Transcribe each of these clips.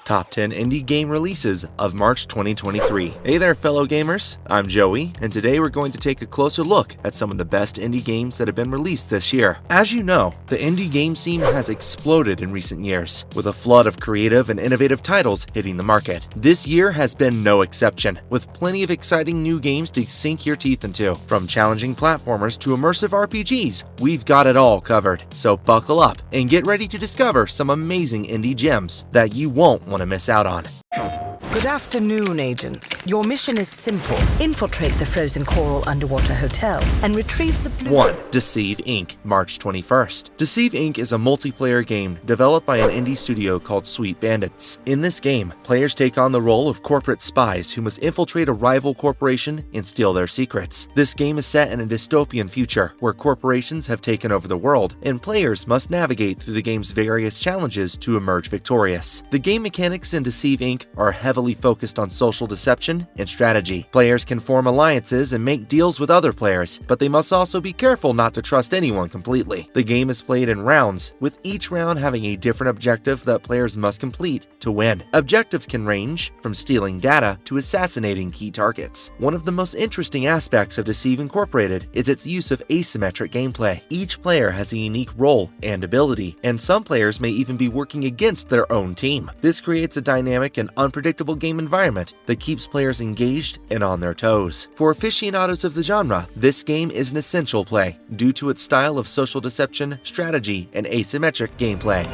Top 10 Indie Game Releases of March 2023. Hey there, fellow gamers. I'm Joey, and today we're going to take a closer look at some of the best indie games that have been released this year. As you know, the indie game scene has exploded in recent years, with a flood of creative and innovative titles hitting the market. This year has been no exception, with plenty of exciting new games to sink your teeth into. From challenging platformers to immersive RPGs, we've got it all covered. So buckle up and get ready to discover some amazing indie gems that you won't want to miss out on. Good afternoon, agents. Your mission is simple. Infiltrate the frozen coral underwater hotel and retrieve the blue... 1. Deceive Inc. March 21st. Deceive Inc. is a multiplayer game developed by an indie studio called Sweet Bandits. In this game, players take on the role of corporate spies who must infiltrate a rival corporation and steal their secrets. This game is set in a dystopian future where corporations have taken over the world, and players must navigate through the game's various challenges to emerge victorious. The game mechanics in Deceive Inc. are heavily focused on social deception and strategy. Players can form alliances and make deals with other players, but they must also be careful not to trust anyone completely. The game is played in rounds, with each round having a different objective that players must complete to win. Objectives can range from stealing data to assassinating key targets. One of the most interesting aspects of Deceive Incorporated is its use of asymmetric gameplay. Each player has a unique role and ability, and some players may even be working against their own team. This creates a dynamic and unpredictable game environment that keeps players engaged and on their toes. For aficionados of the genre, this game is an essential play due to its style of social deception, strategy, and asymmetric gameplay.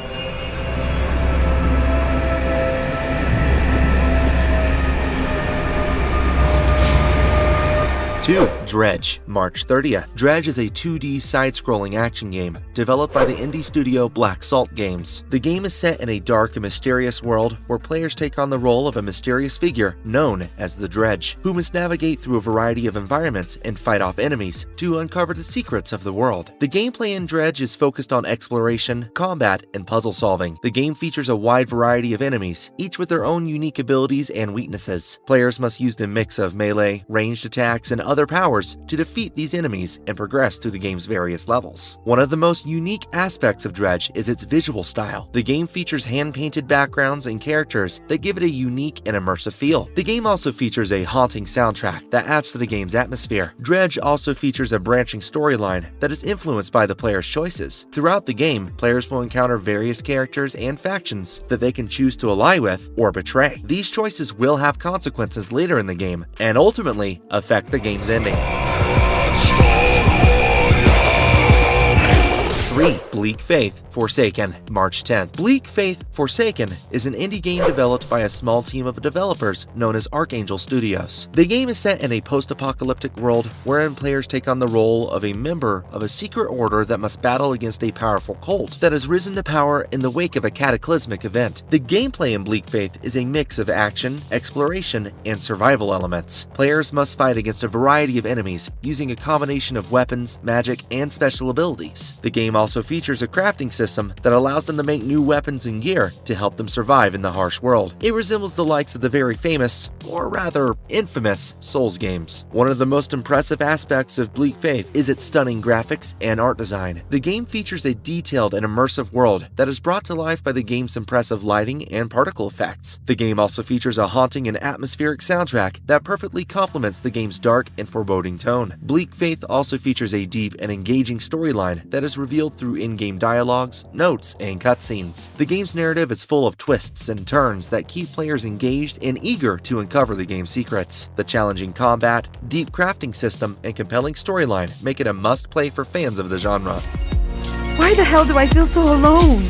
2. Dredge, March 30th. Dredge is a 2D side-scrolling action game developed by the indie studio Black Salt Games. The game is set in a dark and mysterious world where players take on the role of a mysterious figure known as the Dredge, who must navigate through a variety of environments and fight off enemies to uncover the secrets of the world. The gameplay in Dredge is focused on exploration, combat, and puzzle solving. The game features a wide variety of enemies, each with their own unique abilities and weaknesses. Players must use a mix of melee, ranged attacks, and other powers to defeat these enemies and progress through the game's various levels. One of the most unique aspects of Dredge is its visual style. The game features hand-painted backgrounds and characters that give it a unique and immersive feel. The game also features a haunting soundtrack that adds to the game's atmosphere. Dredge also features a branching storyline that is influenced by the player's choices. Throughout the game, players will encounter various characters and factions that they can choose to ally with or betray. These choices will have consequences later in the game and ultimately affect the game's ending. 3. Bleak Faith, Forsaken, March 10th. Bleak Faith, Forsaken is an indie game developed by a small team of developers known as Archangel Studios. The game is set in a post-apocalyptic world wherein players take on the role of a member of a secret order that must battle against a powerful cult that has risen to power in the wake of a cataclysmic event. The gameplay in Bleak Faith is a mix of action, exploration, and survival elements. Players must fight against a variety of enemies using a combination of weapons, magic, and special abilities. The game also features a crafting system that allows them to make new weapons and gear to help them survive in the harsh world. It resembles the likes of the very famous, or rather infamous, Souls games. One of the most impressive aspects of Bleak Faith is its stunning graphics and art design. The game features a detailed and immersive world that is brought to life by the game's impressive lighting and particle effects. The game also features a haunting and atmospheric soundtrack that perfectly complements the game's dark and foreboding tone. Bleak Faith also features a deep and engaging storyline that is revealed through in-game dialogues, notes, and cutscenes. The game's narrative is full of twists and turns that keep players engaged and eager to uncover the game's secrets. The challenging combat, deep crafting system, and compelling storyline make it a must-play for fans of the genre. Why the hell do I feel so alone?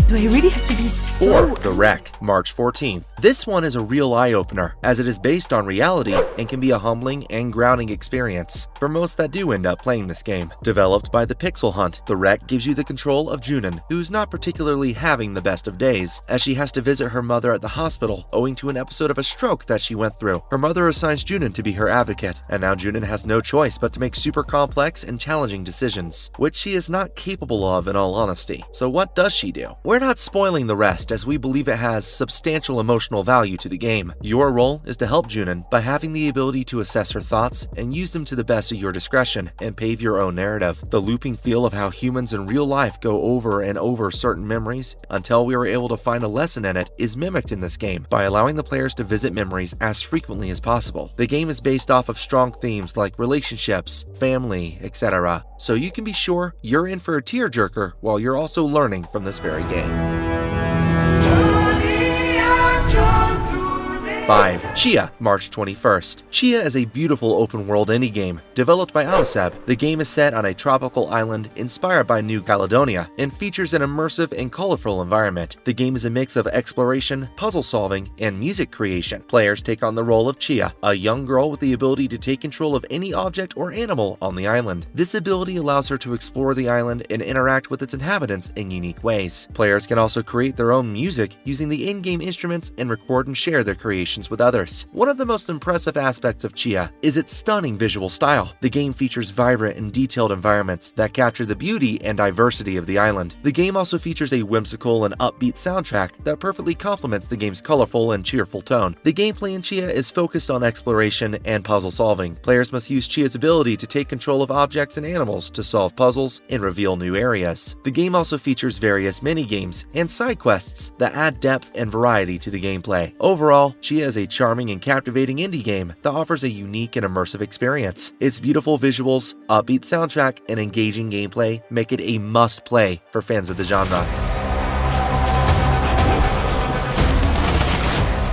Do I really have to be so... 4. The Wreck, March 14th. This one is a real eye-opener, as it is based on reality and can be a humbling and grounding experience for most that do end up playing this game. Developed by the Pixel Hunt, The Wreck gives you the control of Junin, who's not particularly having the best of days, as she has to visit her mother at the hospital owing to an episode of a stroke that she went through. Her mother assigns Junin to be her advocate, and now Junin has no choice but to make super complex and challenging decisions, which she is not capable of in all honesty. So what does she do? We're not spoiling the rest as we believe it has substantial emotional value to the game. Your role is to help Junon by having the ability to assess her thoughts and use them to the best of your discretion and pave your own narrative. The looping feel of how humans in real life go over and over certain memories until we are able to find a lesson in it is mimicked in this game by allowing the players to visit memories as frequently as possible. The game is based off of strong themes like relationships, family, etc., so you can be sure you're in for a tearjerker while you're also learning from this very game. 5. Chia, March 21st. Chia is a beautiful open-world indie game developed by Aweseb. The game is set on a tropical island inspired by New Caledonia and features an immersive and colorful environment. The game is a mix of exploration, puzzle solving, and music creation. Players take on the role of Chia, a young girl with the ability to take control of any object or animal on the island. This ability allows her to explore the island and interact with its inhabitants in unique ways. Players can also create their own music using the in-game instruments and record and share their creations with others. One of the most impressive aspects of Chia is its stunning visual style. The game features vibrant and detailed environments that capture the beauty and diversity of the island. The game also features a whimsical and upbeat soundtrack that perfectly complements the game's colorful and cheerful tone. The gameplay in Chia is focused on exploration and puzzle solving. Players must use Chia's ability to take control of objects and animals to solve puzzles and reveal new areas. The game also features various mini-games and side quests that add depth and variety to the gameplay. Overall, Chia is a charming and captivating indie game that offers a unique and immersive experience. Its beautiful visuals, upbeat soundtrack, and engaging gameplay make it a must-play for fans of the genre.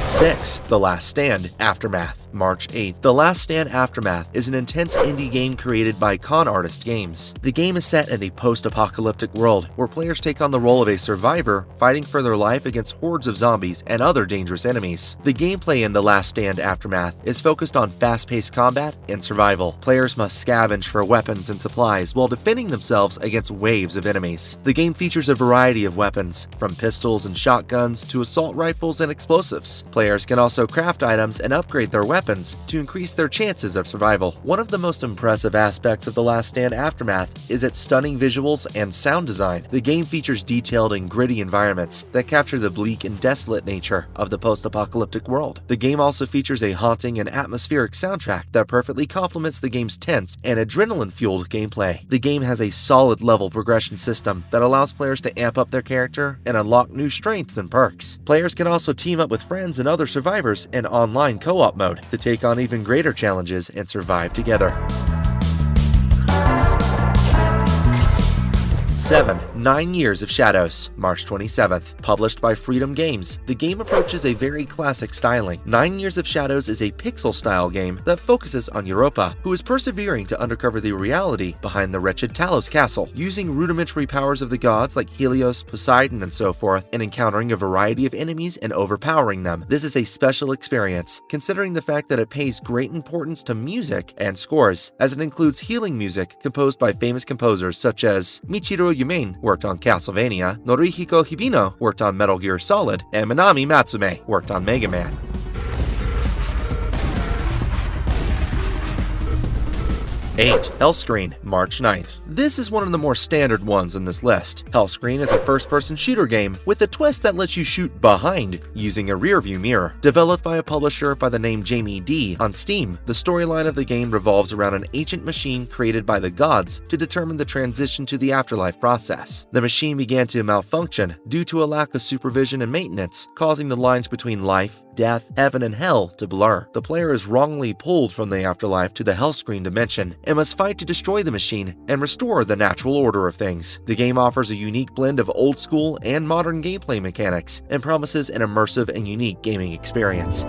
6. The Last Stand Aftermath, March 8th. The Last Stand Aftermath is an intense indie game created by Con Artist Games. The game is set in a post-apocalyptic world where players take on the role of a survivor fighting for their life against hordes of zombies and other dangerous enemies. The gameplay in The Last Stand Aftermath is focused on fast-paced combat and survival. Players must scavenge for weapons and supplies while defending themselves against waves of enemies. The game features a variety of weapons, from pistols and shotguns to assault rifles and explosives. Players can also craft items and upgrade their weapons to increase their chances of survival. One of the most impressive aspects of The Last Stand Aftermath is its stunning visuals and sound design. The game features detailed and gritty environments that capture the bleak and desolate nature of the post-apocalyptic world. The game also features a haunting and atmospheric soundtrack that perfectly complements the game's tense and adrenaline-fueled gameplay. The game has a solid level progression system that allows players to amp up their character and unlock new strengths and perks. Players can also team up with friends and other survivors in online co-op mode to take on even greater challenges and survive together. 7. 9 Years of Shadows, March 27th. Published by Freedom Games, the game approaches a very classic styling. 9 Years of Shadows is a pixel-style game that focuses on Europa, who is persevering to uncover the reality behind the wretched Talos castle, using rudimentary powers of the gods like Helios, Poseidon, and so forth, and encountering a variety of enemies and overpowering them. This is a special experience, considering the fact that it pays great importance to music and scores, as it includes healing music composed by famous composers such as Michiru Yumein worked on Castlevania, Norihiko Hibino worked on Metal Gear Solid, and Minami Matsume worked on Mega Man. 8. Hellscreen, March 9th. This is one of the more standard ones in this list. Hellscreen is a first-person shooter game with a twist that lets you shoot behind using a rear-view mirror. Developed by a publisher by the name Jamie D on Steam, the storyline of the game revolves around an ancient machine created by the gods to determine the transition to the afterlife process. The machine began to malfunction due to a lack of supervision and maintenance, causing the lines between life, death, heaven, and hell to blur. The player is wrongly pulled from the afterlife to the Hellscreen dimension and must fight to destroy the machine and restore the natural order of things. The game offers a unique blend of old school and modern gameplay mechanics and promises an immersive and unique gaming experience.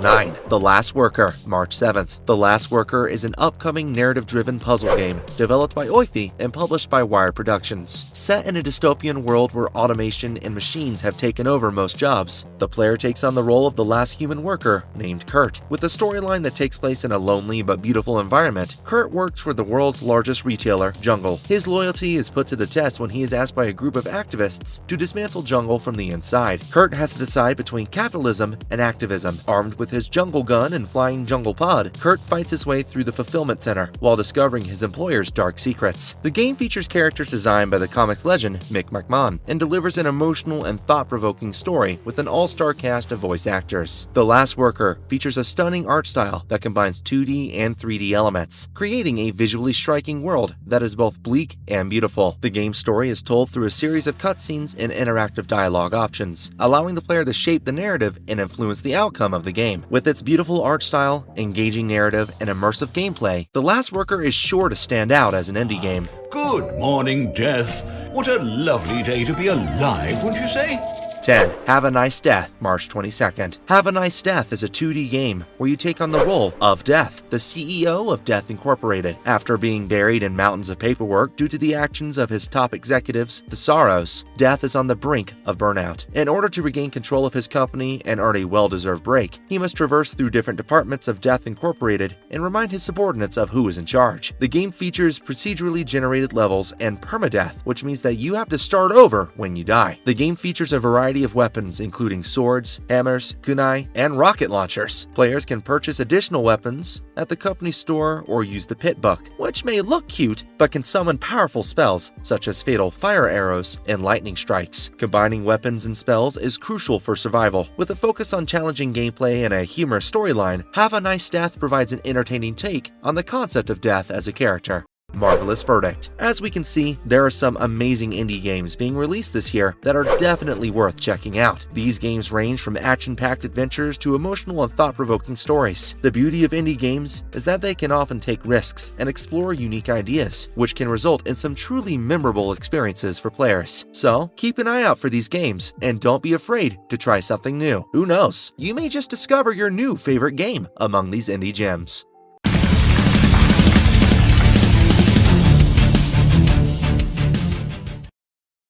9. The Last Worker, March 7th. The Last Worker is an upcoming narrative-driven puzzle game developed by Oifi and published by Wire Productions. Set in a dystopian world where automation and machines have taken over most jobs, the player takes on the role of the last human worker named Kurt. With a storyline that takes place in a lonely but beautiful environment, Kurt works for the world's largest retailer, Jungle. His loyalty is put to the test when he is asked by a group of activists to dismantle Jungle from the inside. Kurt has to decide between capitalism and activism. Armed with his jungle powerful gun and flying jungle pod, Kurt fights his way through the fulfillment center while discovering his employer's dark secrets. The game features characters designed by the comics legend Mick McMahon and delivers an emotional and thought-provoking story with an all-star cast of voice actors. The Last Worker features a stunning art style that combines 2D and 3D elements, creating a visually striking world that is both bleak and beautiful. The game's story is told through a series of cutscenes and interactive dialogue options, allowing the player to shape the narrative and influence the outcome of the game. With its beautiful art style, engaging narrative, and immersive gameplay, The Last Worker is sure to stand out as an indie game. Good morning, Death. What a lovely day to be alive, wouldn't you say? 10. Have a Nice Death, March 22nd. Have a Nice Death is a 2D game where you take on the role of Death, the CEO of Death Incorporated. After being buried in mountains of paperwork due to the actions of his top executives, the Sorrows, Death is on the brink of burnout. In order to regain control of his company and earn a well-deserved break, he must traverse through different departments of Death Incorporated and remind his subordinates of who is in charge. The game features procedurally generated levels and permadeath, which means that you have to start over when you die. The game features a variety of weapons including swords, hammers, kunai, and rocket launchers. Players can purchase additional weapons at the company store or use the pit book, which may look cute but can summon powerful spells such as fatal fire arrows and lightning strikes. Combining weapons and spells is crucial for survival. With a focus on challenging gameplay and a humorous storyline, Have a Nice Death provides an entertaining take on the concept of death as a character. Marvelous Verdict. As we can see, there are some amazing indie games being released this year that are definitely worth checking out. These games range from action-packed adventures to emotional and thought-provoking stories. The beauty of indie games is that they can often take risks and explore unique ideas, which can result in some truly memorable experiences for players. So, keep an eye out for these games, and don't be afraid to try something new. Who knows? You may just discover your new favorite game among these indie gems.